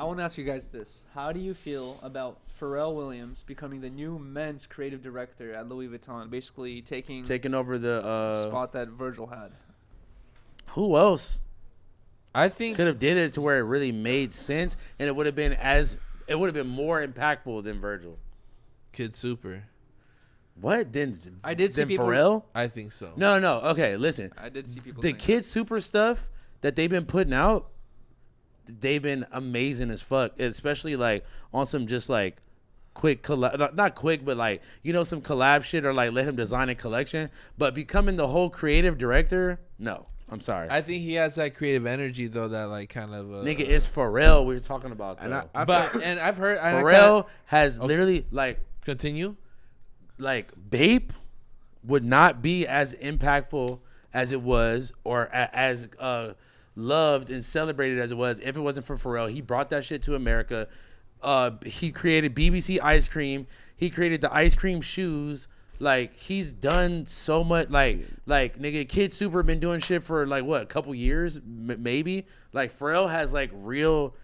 want to ask you guys this: how do you feel about Pharrell Williams becoming the new men's creative director at Louis Vuitton, basically taking over the spot that Virgil had? Who else? I think Could have did it to where it really made sense, and it would have been more impactful than Virgil. Kid Super. What? I did see people. Pharrell? I think so. No. Okay, listen. I did see people. The Kid Super stuff that they've been putting out, they've been amazing as fuck. Especially like on some just like quick collab, not quick, but like some collab shit or like let him design a collection. But becoming the whole creative director, no. I'm sorry. I think he has that creative energy though, that like kind of nigga, it's Pharrell we were talking about. Though. And I've heard Pharrell has literally like continue. Like Bape would not be as impactful as it was, or as loved and celebrated as it was if it wasn't for Pharrell. He brought that shit to America. He created BBC ice cream. He created the ice cream shoes. Like he's done so much. Like nigga, Kid Super been doing shit for like what, a couple years, maybe. Like Pharrell has like real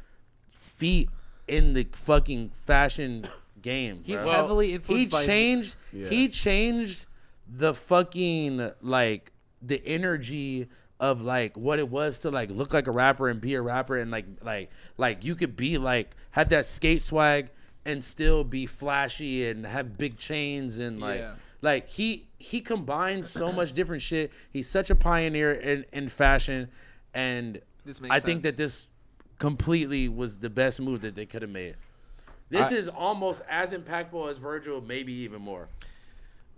feet in the fucking fashion game. He's heavily influenced by. He changed the fucking like the energy of like what it was to like look like a rapper and be a rapper, and like you could be like have that skate swag and still be flashy and have big chains and like he combines so much different shit. He's such a pioneer in fashion, and I think that this completely was the best move that they could have made. This is almost as impactful as Virgil, maybe even more.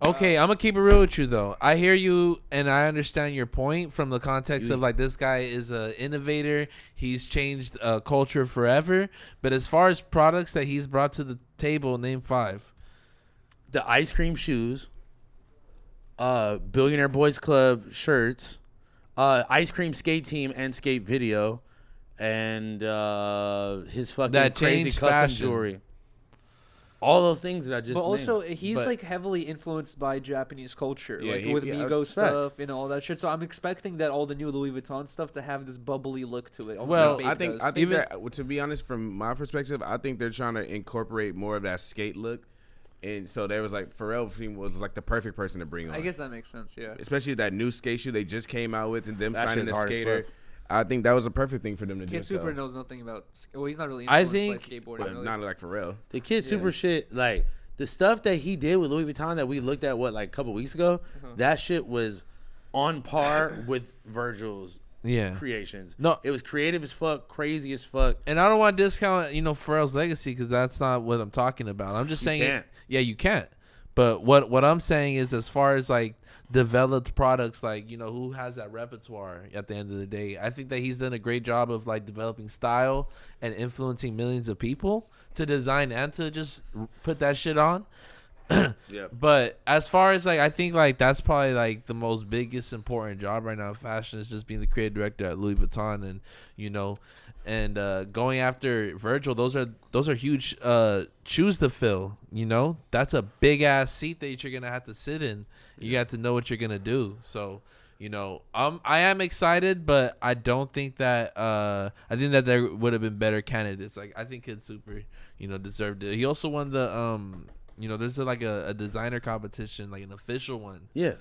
Okay, I'm gonna keep it real with you though. I hear you and I understand your point from the context of like this guy is an innovator. He's changed culture forever. But as far as products that he's brought to the table, name 5. The ice cream shoes, Billionaire Boys Club shirts, ice cream skate team and skate video, and his fucking that crazy custom fashion. Jewelry. All those things that I just But also, named. he's like heavily influenced by Japanese culture, Yeah, like with Migos facts. stuff and all that shit. So I'm expecting that all the new Louis Vuitton stuff to have this bubbly look to it. Well, like I Bape think does. that, to be honest, from my perspective, I think they're trying to incorporate more of that skate look, and so there was like Pharrell was like the perfect person to bring on. I guess that makes sense. Yeah. Especially that new skate shoe they just came out with, and them That signing shit's the hard as skater. fuck. I think that was a perfect thing for them to do. Kid Super so. knows nothing about. Well, he's not really I influenced think- by skateboarding. But Really. not like Pharrell. The Kid Super shit, like the stuff that he did with Louis Vuitton that we looked at like a couple weeks ago, that shit was on par with Virgil's creations. No, it was creative as fuck, crazy as fuck. And I don't want to discount Pharrell's legacy because that's not what I'm talking about. I'm just saying, can't. Yeah, you can't. But what I'm saying is, as far as like developed products, like who has that repertoire at the end of the day, I think that he's done a great job of like developing style and influencing millions of people to design and to just put that shit on. Yeah. But as far as like, I think like that's probably like the most biggest important job right now in fashion is just being the creative director at Louis Vuitton, and and going after Virgil. Those are huge shoes to fill. That's a big ass seat that you're gonna have to sit in. You have to know what you're gonna do. So I am excited, but I don't think that I think that there would have been better candidates. Like I think Kid Super deserved it. He also won the there's like a designer competition, like an official one. Yeah.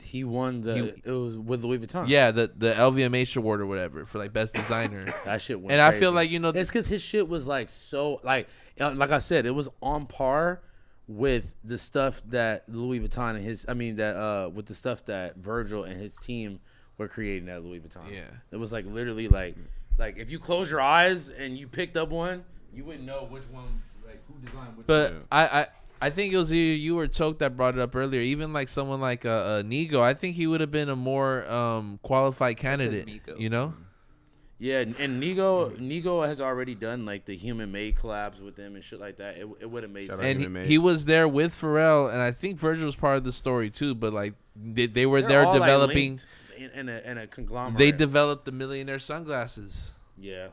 He won it was with Louis Vuitton. Yeah, the LVMH award or whatever for like best designer. That shit went and crazy. I feel like it's because his shit was like so like I said, it was on par with the stuff that Louis Vuitton and with the stuff that Virgil and his team were creating at Louis Vuitton. Yeah, it was like literally like if you close your eyes and you picked up one, you wouldn't know which one, like who designed which one. But I think it was either you or Toke that brought it up earlier. Even like someone like Nigo, I think he would have been a more qualified candidate. Yeah, and Nigo has already done like the Human Made collabs with them and shit like that. It would have made sense. And he was there with Pharrell, and I think Virgil was part of the story too. But like they were there all, developing like, in a conglomerate. They developed the millionaire sunglasses. Yeah,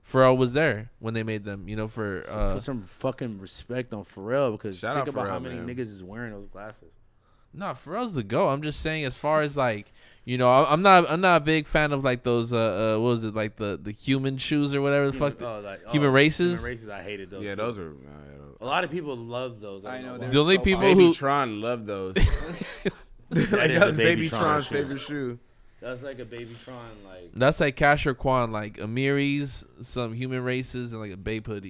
Pharrell was there when they made them. For put some fucking respect on Pharrell, because Shout think out about Pharrell, how many man. niggas is wearing those glasses. No, Pharrell's the GOAT. I'm just saying, as far as like, you know, I'm not a big fan of like those what was it, like the human shoes or whatever the fuck. Human races. Human races. I hated those. Yeah, too. those are. A lot of people love those. I know, why. they're The only so people popular. Baby who Tron loved those. That Like is that a was Baby Baby Tron Tron's shoe. favorite shoe. That's like a Baby Tron, like. that's like Cash or Quan, like Amiri's, some human races, and like a Bape hoodie.